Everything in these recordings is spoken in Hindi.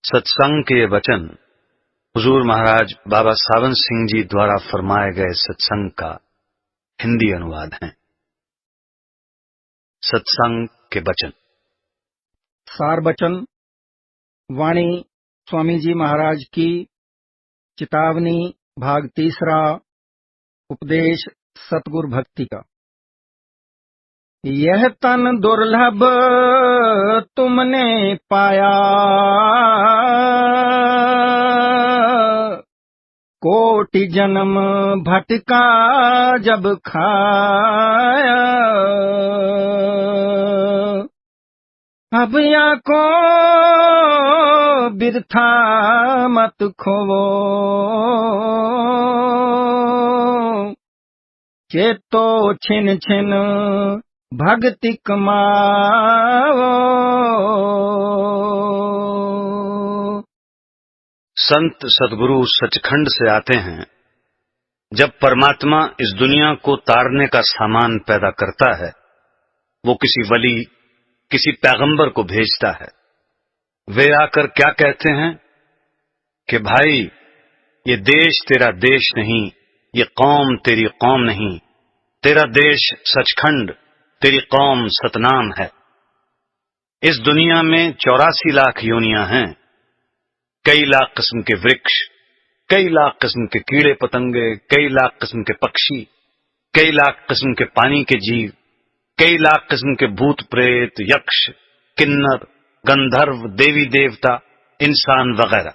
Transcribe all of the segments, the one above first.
सत्संग के ये वचन हुजूर महाराज बाबा सावन सिंह जी द्वारा फरमाए गए सत्संग का हिंदी अनुवाद है। सत्संग के वचन। सार वचन वाणी स्वामी जी महाराज की चेतावनी भाग तीसरा उपदेश सतगुरु भक्ति का। यह तन दुर्लभ तुमने पाया, कोटि जन्म भटका जब खाया। अब या को बिरथा मत खोवो, चेतो छिन छिन भक्ति कमाओ। संत सदगुरु सचखंड से आते हैं। जब परमात्मा इस दुनिया को तारने का सामान पैदा करता है, वो किसी वली, किसी पैगंबर को भेजता है। वे आकर क्या कहते हैं कि भाई, ये देश तेरा देश नहीं, ये कौम तेरी कौम नहीं, तेरा देश सचखंड, तेरी कौम सतनाम है। इस दुनिया में 84 लाख योनियां हैं। कई लाख किस्म के वृक्ष, कई लाख किस्म के कीड़े पतंगे, कई लाख किस्म के पक्षी, कई लाख किस्म के पानी के जीव, कई लाख किस्म के भूत प्रेत, यक्ष, किन्नर, गंधर्व, देवी देवता, इंसान वगैरह।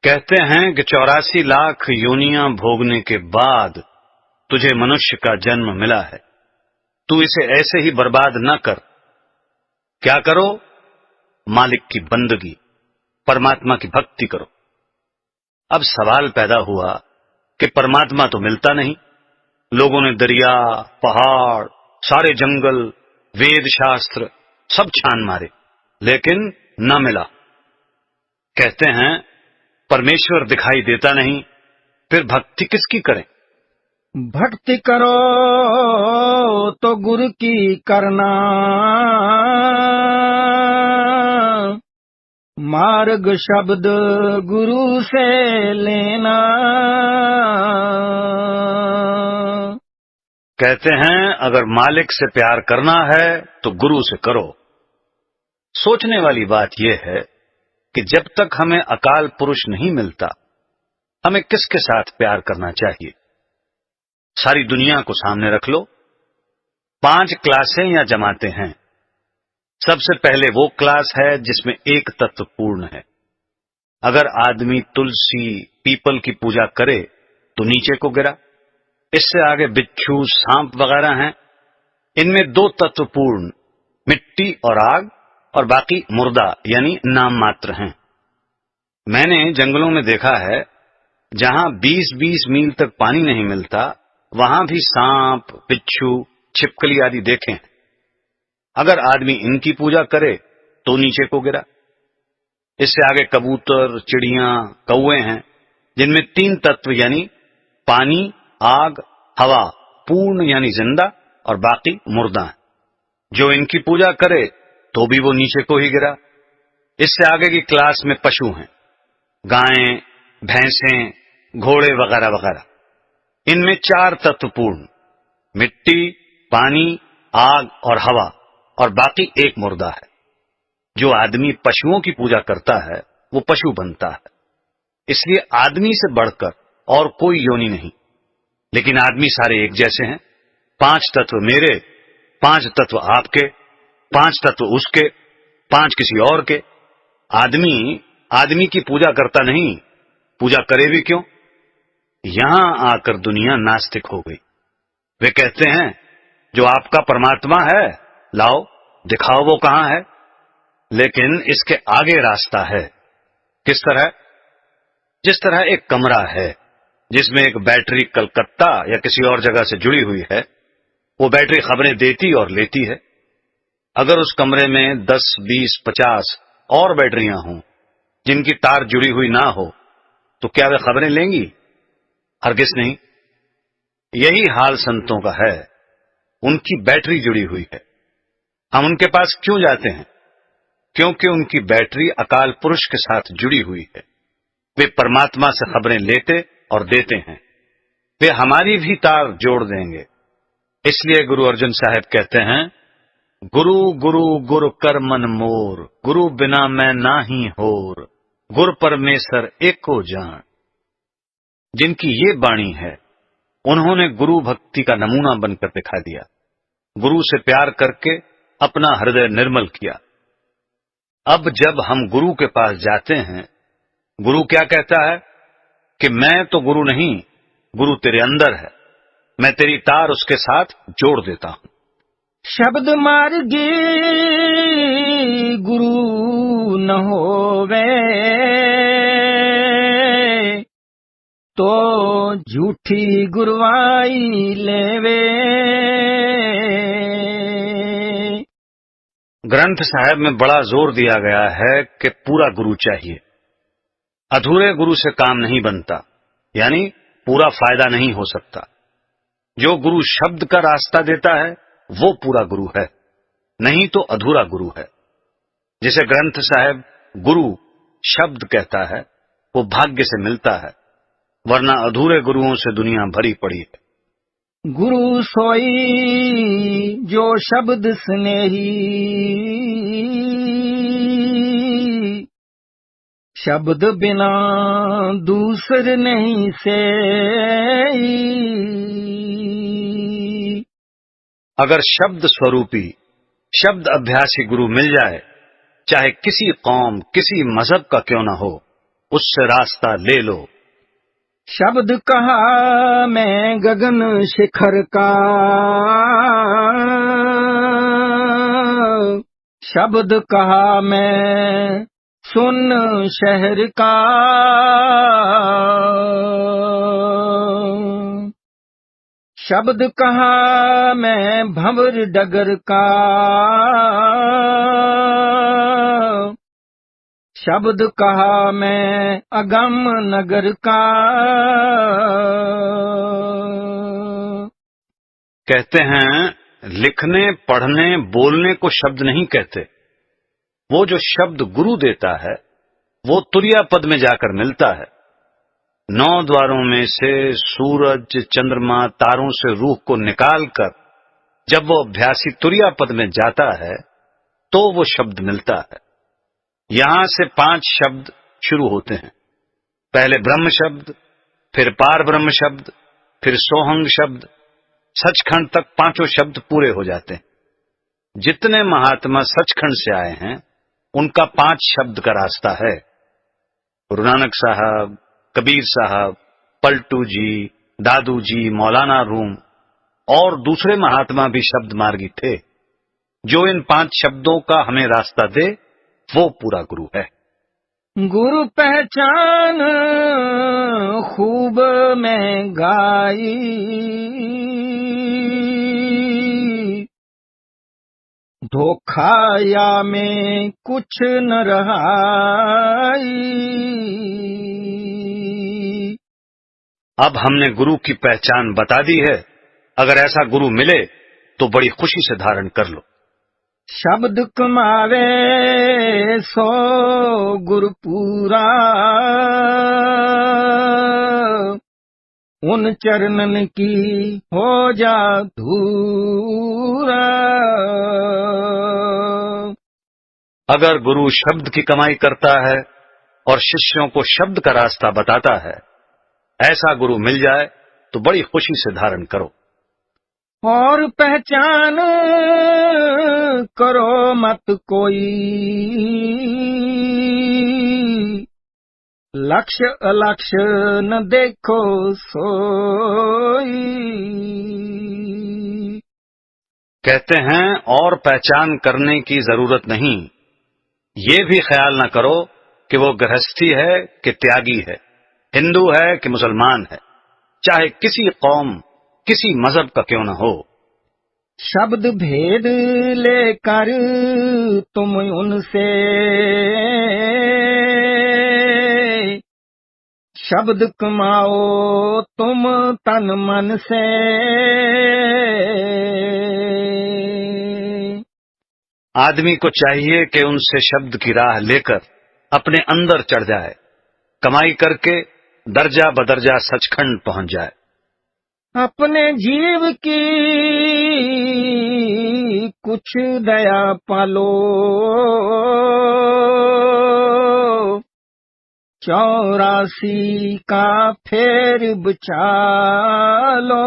कहते हैं कि 84 लाख योनियां भोगने के बाद तुझे मनुष्य का जन्म मिला है। तू इसे ऐसे ही बर्बाद न कर। क्या करो? मालिक की बंदगी, परमात्मा की भक्ति करो। अब सवाल पैदा हुआ कि परमात्मा तो मिलता नहीं। लोगों ने दरिया, पहाड़, सारे जंगल, वेद शास्त्र सब छान मारे, लेकिन न मिला। कहते हैं परमेश्वर दिखाई देता नहीं, फिर भक्ति किसकी करें? भक्ति करो तो गुरु की करना, मार्ग शब्द गुरु से लेना। कहते हैं अगर मालिक से प्यार करना है तो गुरु से करो। सोचने वाली बात यह है कि जब तक हमें अकाल पुरुष नहीं मिलता, हमें किसके साथ प्यार करना चाहिए? सारी दुनिया को सामने रख लो। 5 क्लासें या जमातें हैं। सबसे पहले वो क्लास है जिसमें एक तत्व पूर्ण है। अगर आदमी तुलसी, पीपल की पूजा करे तो नीचे को गिरा। इससे आगे बिच्छू, सांप वगैरह हैं। इनमें 2 तत्व पूर्ण, मिट्टी और आग, और बाकी मुर्दा यानी नाम मात्र हैं। मैंने जंगलों में देखा है, जहां 20-20 मील तक पानी नहीं मिलता, वहां भी सांप, बिच्छू, छिपकली आदि देखे हैं। अगर आदमी इनकी पूजा करे तो नीचे को गिरा। इससे आगे कबूतर, चिड़ियां, कौवे हैं, जिनमें 3 तत्व यानी पानी, आग, हवा पूर्ण यानी जिंदा, और बाकी मुर्दा है। जो इनकी पूजा करे तो भी वो नीचे को ही गिरा। इससे आगे की क्लास में पशु हैं, गायें, भैंसें, घोड़े वगैरह वगैरह। इनमें 4 तत्व पूर्ण, मिट्टी, पानी, आग और हवा, और बाकी एक मुर्दा है। जो आदमी पशुओं की पूजा करता है वो पशु बनता है। इसलिए आदमी से बढ़कर और कोई योनि नहीं। लेकिन आदमी सारे एक जैसे हैं। 5 तत्व मेरे, 5 तत्व आपके, 5 तत्व उसके, 5 किसी और के। आदमी आदमी की पूजा करता नहीं, पूजा करे भी क्यों? यहां आकर दुनिया नास्तिक हो गई। वे कहते हैं जो आपका परमात्मा है, लाओ दिखाओ वो कहां है। लेकिन इसके आगे रास्ता है। किस तरह? जिस तरह एक कमरा है जिसमें एक बैटरी कलकत्ता या किसी और जगह से जुड़ी हुई है, वो बैटरी खबरें देती और लेती है। अगर उस कमरे में 10, 20, 50 और बैटरियां हों जिनकी तार जुड़ी हुई ना हो, तो क्या वे खबरें लेंगी? हरगिज नहीं। यही हाल संतों का है। उनकी बैटरी जुड़ी हुई है। हम उनके पास क्यों जाते हैं? क्योंकि उनकी बैटरी अकाल पुरुष के साथ जुड़ी हुई है। वे परमात्मा से खबरें लेते और देते हैं। वे हमारी भी तार जोड़ देंगे। इसलिए गुरु अर्जुन साहब कहते हैं, गुरु गुरु गुरु कर मन मोर, गुरु बिना मैं नाही होर, गुर परमेश्वर एको जान। जिनकी ये वाणी है, उन्होंने गुरु भक्ति का नमूना बनकर दिखा दिया। गुरु से प्यार करके अपना हृदय निर्मल किया। अब जब हम गुरु के पास जाते हैं, गुरु क्या कहता है कि मैं तो गुरु नहीं, गुरु तेरे अंदर है, मैं तेरी तार उसके साथ जोड़ देता हूं। शब्द मार्गी गुरु न होवे, तो झूठी गुरवाई लेवे। ग्रंथ साहब में बड़ा जोर दिया गया है कि पूरा गुरु चाहिए। अधूरे गुरु से काम नहीं बनता, यानी पूरा फायदा नहीं हो सकता। जो गुरु शब्द का रास्ता देता है वो पूरा गुरु है, नहीं तो अधूरा गुरु है। जिसे ग्रंथ साहब गुरु शब्द कहता है वो भाग्य से मिलता है, वरना अधूरे गुरुओं से दुनिया भरी पड़ी है। गुरु सोई जो शब्द स्नेही, शब्द बिना दूसर नहीं से। अगर शब्द स्वरूपी शब्द अभ्यासी गुरु मिल जाए, चाहे किसी कौम किसी मजहब का क्यों न हो, उससे रास्ता ले लो। शब्द कहा मैं गगन शिखर का, शब्द कहा मैं सुन शहर का, शब्द कहा मैं भंवर डगर का, शब्द कहा मैं अगम नगर का। कहते हैं लिखने पढ़ने बोलने को शब्द नहीं कहते। वो जो शब्द गुरु देता है वो तुरिया पद में जाकर मिलता है। 9 द्वारों में से सूरज चंद्रमा तारों से रूह को निकालकर जब वो अभ्यासी तुरिया पद में जाता है तो वो शब्द मिलता है। यहां से 5 शब्द शुरू होते हैं। पहले ब्रह्म शब्द, फिर पार ब्रह्म शब्द, फिर सोहंग शब्द, सचखंड तक 5 शब्द पूरे हो जाते हैं। जितने महात्मा सचखंड से आए हैं उनका 5 शब्द का रास्ता है। गुरु नानक साहब, कबीर साहब, पलटू जी, दादू जी, मौलाना रूम और दूसरे महात्मा भी शब्द मार्गी थे। जो इन 5 शब्दों का हमें रास्ता दे वो पूरा गुरु है। गुरु पहचान खूब मैं गाई, धोखा या में कुछ न रहाई। अब हमने गुरु की पहचान बता दी है। अगर ऐसा गुरु मिले तो बड़ी खुशी से धारण कर लो। शब्द कमावे सो गुरु पूरा, उन चरणन की हो जा धूरा। अगर गुरु शब्द की कमाई करता है और शिष्यों को शब्द का रास्ता बताता है, ऐसा गुरु मिल जाए तो बड़ी खुशी से धारण करो। और पहचान करो मत कोई, लक्ष्य अलक्ष्य न देखो सोई। कहते हैं और पहचान करने की जरूरत नहीं। ये भी ख्याल न करो कि वो गृहस्थी है कि त्यागी है, हिंदू है कि मुसलमान है, चाहे किसी कौम किसी मजहब का क्यों न हो। शब्द भेद लेकर तुम उनसे, शब्द कमाओ तुम तन मन से। आदमी को चाहिए कि उनसे शब्द की राह लेकर अपने अंदर चढ़ जाए, कमाई करके दर्जा बदर्जा सचखंड पहुंच जाए। अपने जीव की कुछ दया पालो, 84 का फेर बचा लो।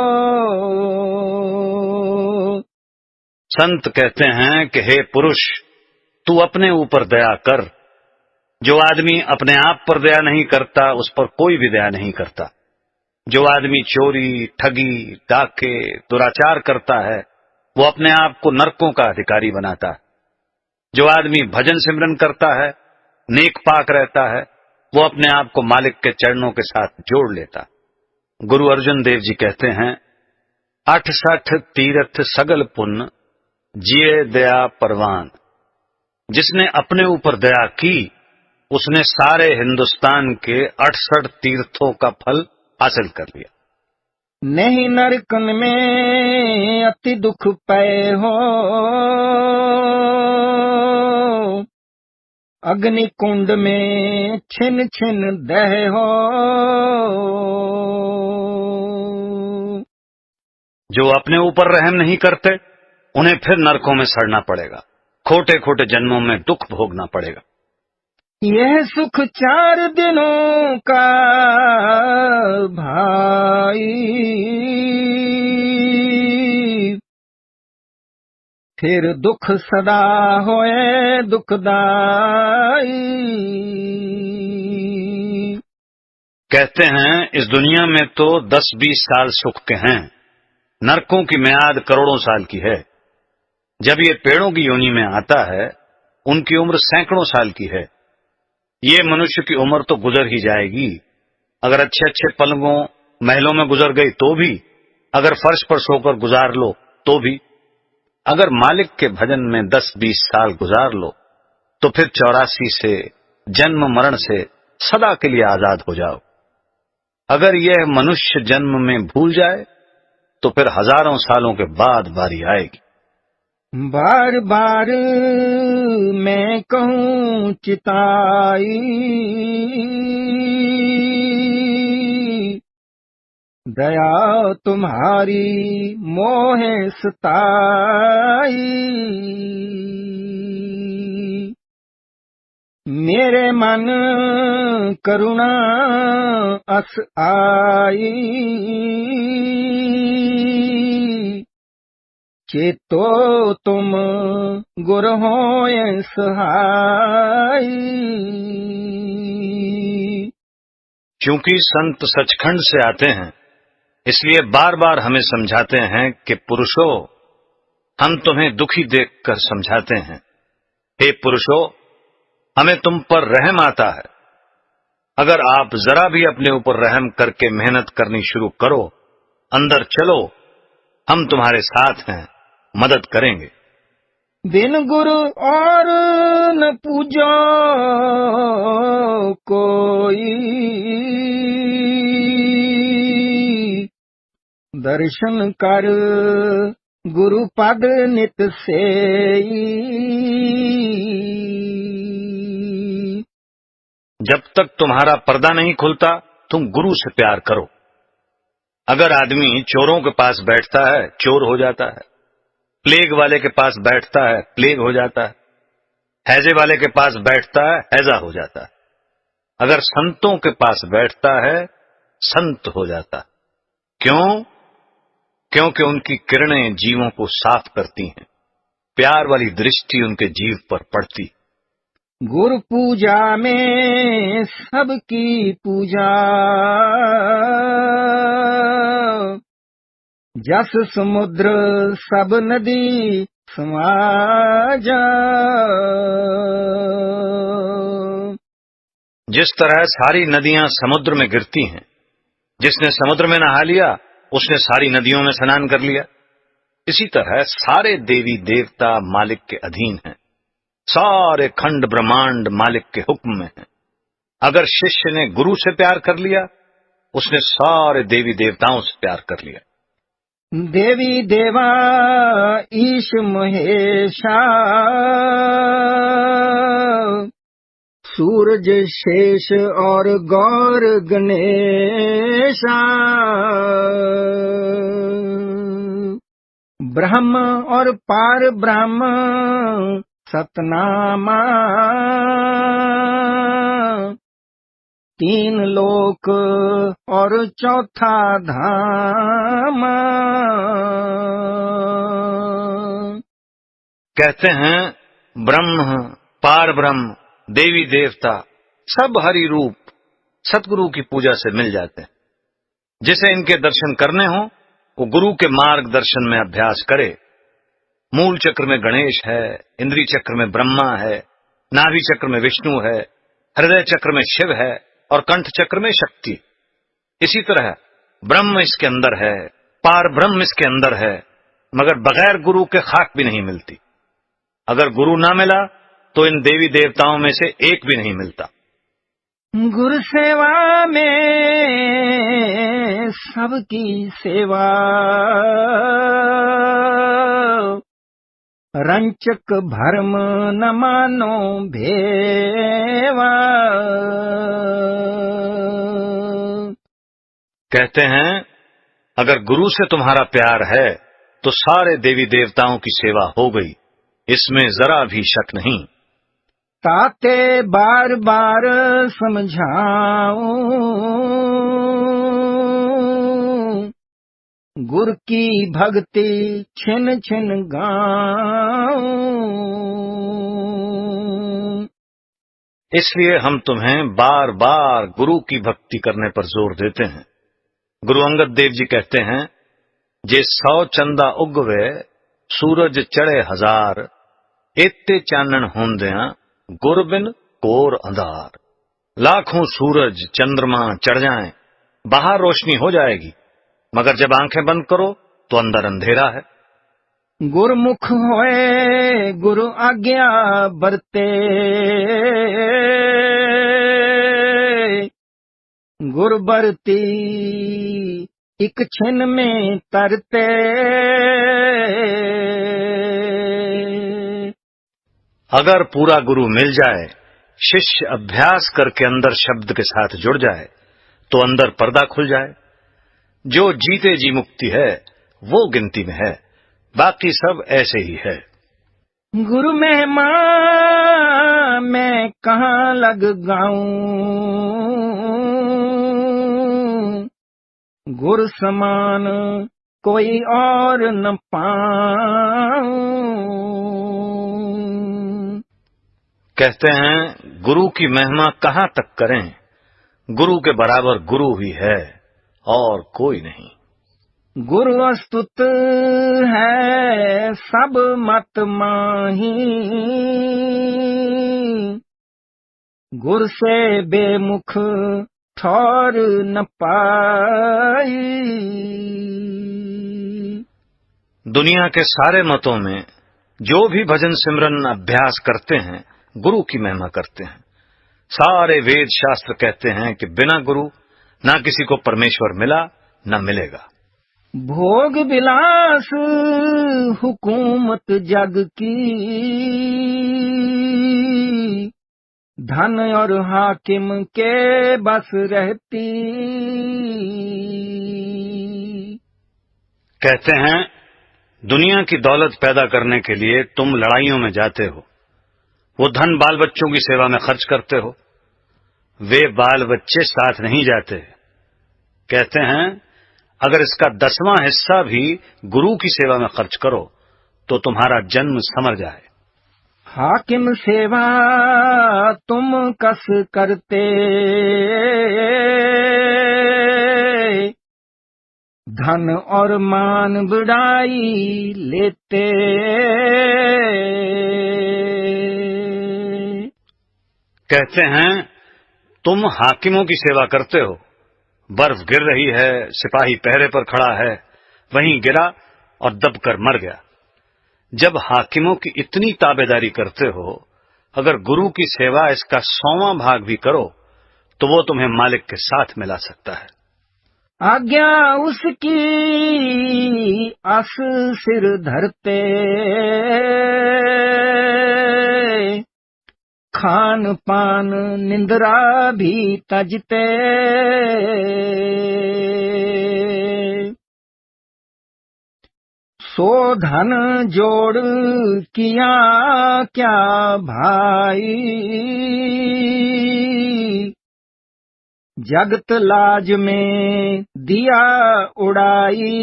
संत कहते हैं कि हे पुरुष, तू अपने ऊपर दया कर। जो आदमी अपने आप पर दया नहीं करता, उस पर कोई भी दया नहीं करता। जो आदमी चोरी, ठगी, डाके, दुराचार करता है, वो अपने आप को नरकों का अधिकारी बनाता है। जो आदमी भजन सिमरन करता है, नेक पाक रहता है, वो अपने आप को मालिक के चरणों के साथ जोड़ लेता। गुरु अर्जुन देव जी कहते हैं, 68 तीर्थ सगल पुण्य, जिए दया परवान। जिसने अपने ऊपर दया की, उसने सारे हिंदुस्तान के 68 तीर्थों का फल हासिल कर लिया। नहीं नरकन में अति दुख पय हो, अग्नि कुंड में छिन छिन दह हो। जो अपने ऊपर रहम नहीं करते, उन्हें फिर नरकों में सड़ना पड़ेगा, खोटे खोटे जन्मों में दुख भोगना पड़ेगा। यह सुख 4 दिनों का भाई, फिर दुख सदा होए दुखदाई। कहते हैं, इस दुनिया में तो 10-20 साल सुख के हैं, नरकों की मियाद करोड़ों साल की है। जब ये पेड़ों की योनि में आता है, उनकी उम्र सैकड़ों साल की है। ये मनुष्य की उम्र तो गुजर ही जाएगी। अगर अच्छे अच्छे पलंगों महलों में गुजर गई तो भी, अगर फर्श पर सोकर गुजार लो तो भी, अगर मालिक के भजन में 10-20 साल गुजार लो तो फिर 84 से, जन्म मरण से सदा के लिए आजाद हो जाओ। अगर यह मनुष्य जन्म में भूल जाए तो फिर हजारों सालों के बाद बारी आएगी। बार बार मैं कहूँ चिताई, दया तुम्हारी मोहे सताई। मेरे मन करुणा अस आई, चेतो तुम गुर होए सहाई। क्योंकि संत सचखंड से आते हैं, इसलिए बार बार हमें समझाते हैं कि पुरुषों, हम तुम्हें दुखी देखकर समझाते हैं। हे पुरुषों, हमें तुम पर रहम आता है। अगर आप जरा भी अपने ऊपर रहम करके मेहनत करनी शुरू करो, अंदर चलो, हम तुम्हारे साथ हैं, मदद करेंगे। बिन गुरु और न पूजो कोई, दर्शन कर गुरु पद नित सेई। जब तक तुम्हारा पर्दा नहीं खुलता, तुम गुरु से प्यार करो। अगर आदमी चोरों के पास बैठता है, चोर हो जाता है। प्लेग वाले के पास बैठता है, प्लेग हो जाता है। हैजे वाले के पास बैठता है, हैजा हो जाता है। अगर संतों के पास बैठता है, संत हो जाता है। क्यों? क्योंकि उनकी किरणें जीवों को साफ करती हैं, प्यार वाली दृष्टि उनके जीव पर पड़ती। गुरु पूजा में सबकी पूजा, जस समुद्र सब नदी समा जा। जिस तरह सारी नदियां समुद्र में गिरती हैं, जिसने समुद्र में नहा लिया, उसने सारी नदियों में स्नान कर लिया। इसी तरह सारे देवी देवता मालिक के अधीन हैं, सारे खंड ब्रह्मांड मालिक के हुक्म में हैं। अगर शिष्य ने गुरु से प्यार कर लिया, उसने सारे देवी देवताओं से प्यार कर लिया। देवी देवा ईश महेशा सूरज शेष और गौर गणेशा ब्रह्म और पार ब्रह्म सतनामा तीन लोक और चौथा धाम। कहते हैं ब्रह्म, पार ब्रह्म, देवी देवता सब हरि रूप सतगुरु की पूजा से मिल जाते हैं। जिसे इनके दर्शन करने हो वो गुरु के मार्गदर्शन में अभ्यास करे। मूल चक्र में गणेश है, इंद्री चक्र में ब्रह्मा है, नाभि चक्र में विष्णु है, हृदय चक्र में शिव है और कंठ चक्र में शक्ति। इसी तरह ब्रह्म इसके अंदर है, पार ब्रह्म इसके अंदर है, मगर बगैर गुरु के खाक भी नहीं मिलती। अगर गुरु ना मिला तो इन देवी देवताओं में से एक भी नहीं मिलता। गुरु सेवा में सबकी सेवा रंचक भरम न मानो भेवा। कहते हैं अगर गुरु से तुम्हारा प्यार है तो सारे देवी देवताओं की सेवा हो गई, इसमें जरा भी शक नहीं। ताते बार बार समझाऊं गुर की भक्ति छिन छिन गाऊं। इसलिए हम तुम्हें बार बार गुरु की भक्ति करने पर जोर देते हैं। गुरु अंगद देव जी कहते हैं जे 100 चंदा उगवे सूरज चढ़े 1000 एते चानन होंदियां गुर बिन कोर अंधार। लाखों सूरज चंद्रमा चढ़ जाएं, बाहर रोशनी हो जाएगी, मगर जब आंखें बंद करो तो अंदर अंधेरा है। गुरमुख होए गुरु आज्ञा बरते गुर बरती एक छिन में तरते। अगर पूरा गुरु मिल जाए, शिष्य अभ्यास करके अंदर शब्द के साथ जुड़ जाए तो अंदर पर्दा खुल जाए। जो जीते जी मुक्ति है वो गिनती में है, बाकी सब ऐसे ही है। गुरु महिमा मैं कहाँ लग गाऊं गुरु समान कोई और न पाऊं। कहते हैं गुरु की महिमा कहाँ तक करें, गुरु के बराबर गुरु ही है और कोई नहीं। गुरु अस्तुत है सब मत माही गुर से बेमुख ठौर न पाई। दुनिया के सारे मतों में जो भी भजन सिमरन अभ्यास करते हैं गुरु की महिमा करते हैं। सारे वेद शास्त्र कहते हैं कि बिना गुरु ना किसी को परमेश्वर मिला न मिलेगा। भोग विलास हुकूमत जग की धन और हाकिम के बस रहती। कहते हैं दुनिया की दौलत पैदा करने के लिए तुम लड़ाइयों में जाते हो, वो धन बाल बच्चों की सेवा में खर्च करते हो, वे बाल बच्चे साथ नहीं जाते। कहते हैं अगर इसका 10वां हिस्सा भी गुरु की सेवा में खर्च करो तो तुम्हारा जन्म समर जाए। हाकिम सेवा तुम कस करते धन और मान बढ़ाई लेते। कहते हैं तुम हाकिमों की सेवा करते हो, बर्फ गिर रही है, सिपाही पहरे पर खड़ा है, वहीं गिरा और दबकर मर गया। जब हाकिमों की इतनी ताबेदारी करते हो, अगर गुरु की सेवा इसका 100वां भाग भी करो तो वो तुम्हें मालिक के साथ मिला सकता है। आज्ञा उसकी आस सिर धरते, खान पान निंद्रा भी तजते। सो धन जोड़ किया क्या भाई, जगत लाज में दिया उड़ाई।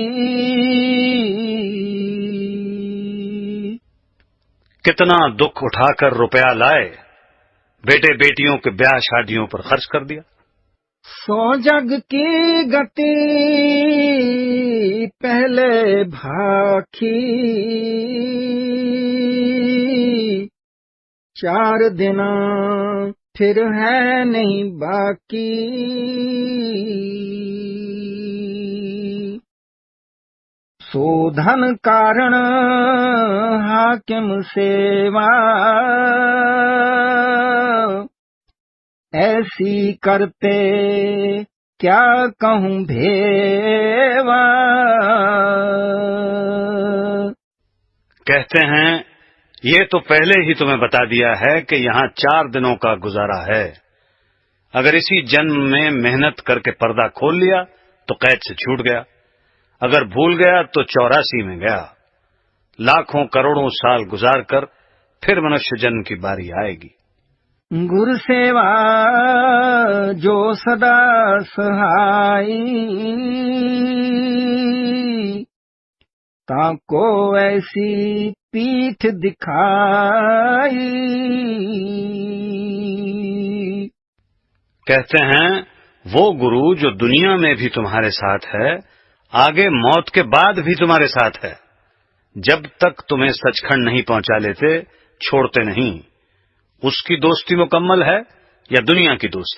कितना दुख उठाकर रुपया लाए, बेटे बेटियों के ब्याह शादियों पर खर्च कर दिया। सो जग की गति पहले भाखी, 4 दिन फिर है नहीं बाकी। सो धन कारण हाकिम सेवा, ऐसी करते क्या कहूँ भेवा। कहते हैं ये तो पहले ही तुम्हें बता दिया है कि यहाँ 4 दिनों का गुजारा है। अगर इसी जन्म में मेहनत करके पर्दा खोल लिया तो कैद से छूट गया, अगर भूल गया तो 84 में गया। लाखों करोड़ों साल गुजार कर फिर मनुष्य जन्म की बारी आएगी। गुरु सेवा जो सदा सहाई, ताको ऐसी पीठ दिखाई। कहते हैं वो गुरु जो दुनिया में भी तुम्हारे साथ है, आगे मौत के बाद भी तुम्हारे साथ है। जब तक तुम्हें सचखंड नहीं पहुंचा लेते छोड़ते नहीं। उसकी दोस्ती मुकम्मल है या दुनिया की दोस्ती।